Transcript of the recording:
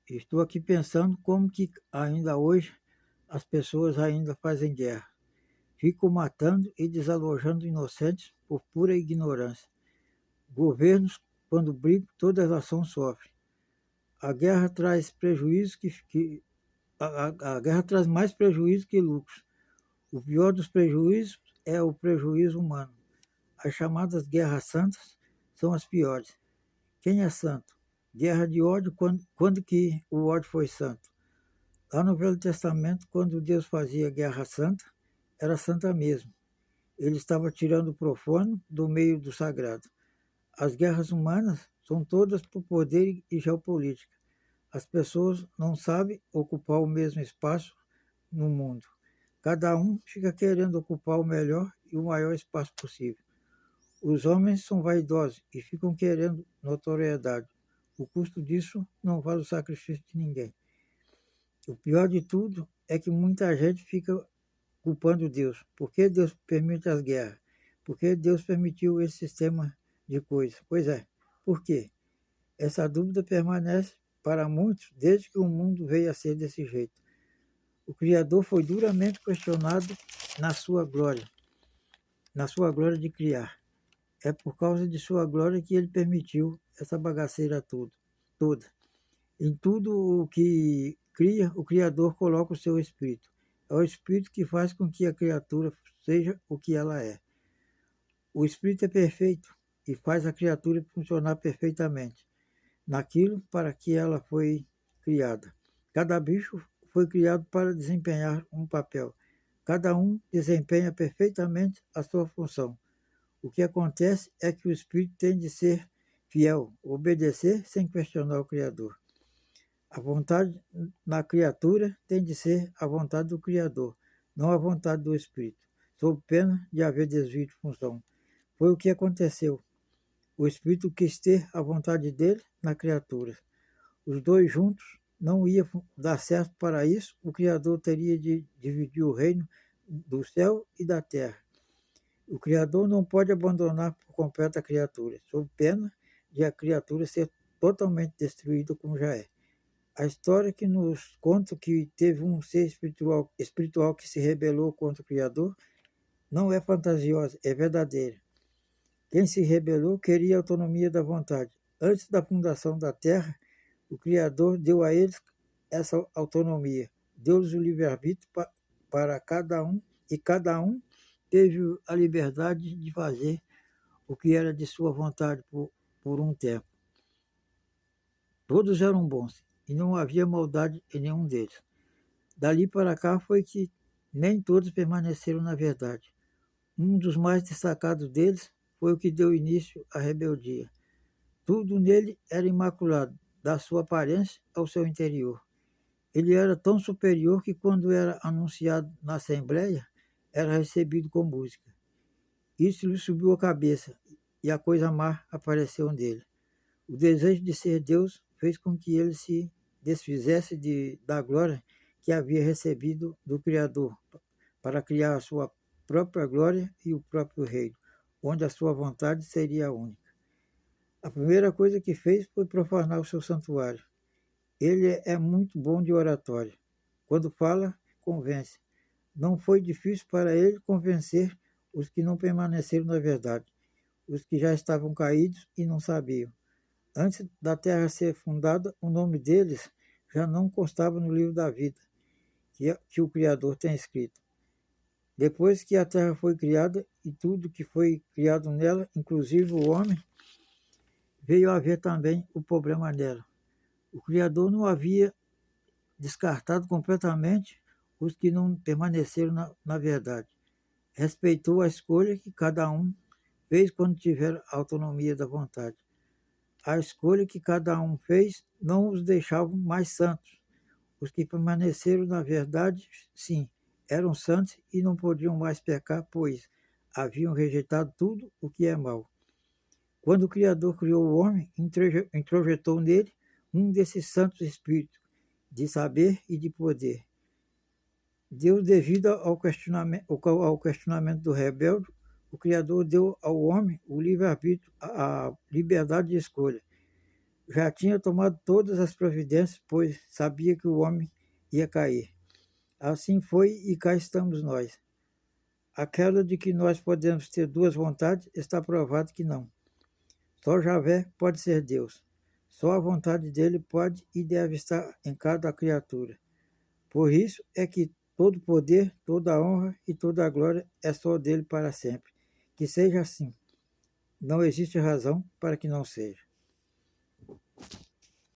Estou aqui pensando como que ainda hoje as pessoas ainda fazem guerra. Ficam matando e desalojando inocentes por pura ignorância. Governos, quando brigam, toda a nação sofre. A guerra traz prejuízo a guerra traz mais prejuízo que lucros. O pior dos prejuízos é o prejuízo humano. As chamadas guerras santas são as piores. Quem é santo? Guerra de ódio, quando que o ódio foi santo? Lá no Velho Testamento, quando Deus fazia guerra santa, era santa mesmo. Ele estava tirando o profano do meio do sagrado. As guerras humanas são todas por poder e geopolítica. As pessoas não sabem ocupar o mesmo espaço no mundo. Cada um fica querendo ocupar o melhor e o maior espaço possível. Os homens são vaidosos e ficam querendo notoriedade. O custo disso não vale o sacrifício de ninguém. O pior de tudo é que muita gente fica culpando Deus. Por que Deus permite as guerras? Por que Deus permitiu esse sistema de coisas? Pois é, por quê? Essa dúvida permanece para muitos desde que o mundo veio a ser desse jeito. O Criador foi duramente questionado na sua glória de criar. É por causa de sua glória que ele permitiu essa bagaceira toda. Em tudo o que cria, o Criador coloca o seu Espírito. É o Espírito que faz com que a criatura seja o que ela é. O Espírito é perfeito e faz a criatura funcionar perfeitamente naquilo para que ela foi criada. Cada bicho foi criado para desempenhar um papel. Cada um desempenha perfeitamente a sua função. O que acontece é que o Espírito tem de ser fiel, obedecer sem questionar o Criador. A vontade na criatura tem de ser a vontade do Criador, não a vontade do Espírito, sob pena de haver desvio de função. Foi o que aconteceu. O Espírito quis ter a vontade dele na criatura. Os dois juntos não ia dar certo. Para isso, o Criador teria de dividir o reino do céu e da terra. O Criador não pode abandonar por completo a criatura, sob pena de a criatura ser totalmente destruída como já é. A história que nos conta que teve um ser espiritual que se rebelou contra o Criador não é fantasiosa, é verdadeira. Quem se rebelou queria a autonomia da vontade. Antes da fundação da Terra, o Criador deu a eles essa autonomia. Deu-lhes o livre-arbítrio para cada um, e cada um teve a liberdade de fazer o que era de sua vontade por um tempo. Todos eram bons e não havia maldade em nenhum deles. Dali para cá foi que nem todos permaneceram na verdade. Um dos mais destacados deles foi o que deu início à rebeldia. Tudo nele era imaculado, da sua aparência ao seu interior. Ele era tão superior que, quando era anunciado na Assembleia, era recebido com música. Isso lhe subiu a cabeça e a coisa má apareceu nele. O desejo de ser Deus fez com que ele se desfizesse da glória que havia recebido do Criador, para criar a sua própria glória e o próprio reino, onde a sua vontade seria única. A primeira coisa que fez foi profanar o seu santuário. Ele é muito bom de oratória. Quando fala, convence. Não foi difícil para ele convencer os que não permaneceram na verdade, os que já estavam caídos e não sabiam. Antes da terra ser fundada, o nome deles já não constava no livro da vida, que o Criador tem escrito. Depois que a terra foi criada e tudo que foi criado nela, inclusive o homem, veio a haver também o problema nela. O Criador não havia descartado completamente os que não permaneceram na verdade. Respeitou a escolha que cada um fez quando tiver autonomia da vontade. A escolha que cada um fez não os deixava mais santos. Os que permaneceram na verdade, sim, eram santos e não podiam mais pecar, pois haviam rejeitado tudo o que é mal. Quando o Criador criou o homem, introjetou nele um desses santos espíritos, de saber e de poder. Deus, devido ao questionamento do rebelde, o Criador deu ao homem o livre-arbítrio, a liberdade de escolha. já tinha tomado todas as providências, pois sabia que o homem ia cair. Assim foi e cá estamos nós. Aquela de que nós podemos ter duas vontades, está provado que não. Só Javé pode ser Deus. Só a vontade dele pode e deve estar em cada criatura. Por isso é que todo poder, toda a honra e toda a glória é só dele para sempre. Que seja assim. Não existe razão para que não seja.